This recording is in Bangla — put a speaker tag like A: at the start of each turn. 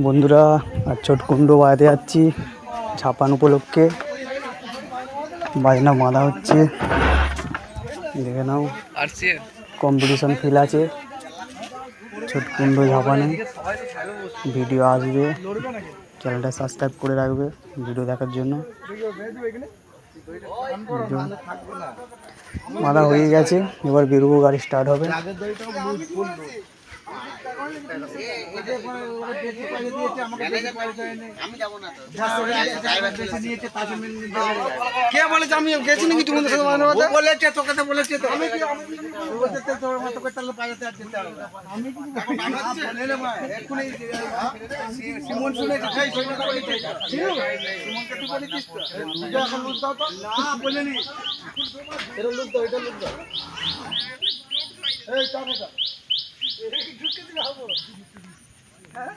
A: বন্ধুরা আর ছটকুন্ডু বাজাতে যাচ্ছি ছাপান উপলক্ষে। বাজনা বাঁধা হচ্ছে, দেখে নাও। কম্পিটিশন ফিল আছে ছটকুন্ডু ঝাপানে। ভিডিও আসবে, চ্যানেলটা সাবস্ক্রাইব করে রাখবে ভিডিও দেখার জন্য। বাঁধা হয়ে গেছে, এবার বেরোবো, গাড়ি স্টার্ট হবে।
B: কে বলেছে আমি গেছি নাকি তোমাদের সাথে বলেছে, তোকে তো বলেছে তো আমি কি তোর মতো করে তাহলে পাইতে আর যেতে হবে আমি কি বলে ভাই এক্ষুনি সিমন শুনেছে সেই কথা বলেছে সিমনকে তুই বলেছিস তো এখন লুট দাও তো না বলেনি এটা লুট দাও এই টাকাটা এই ঢুকে দিলে হবে হ্যাঁ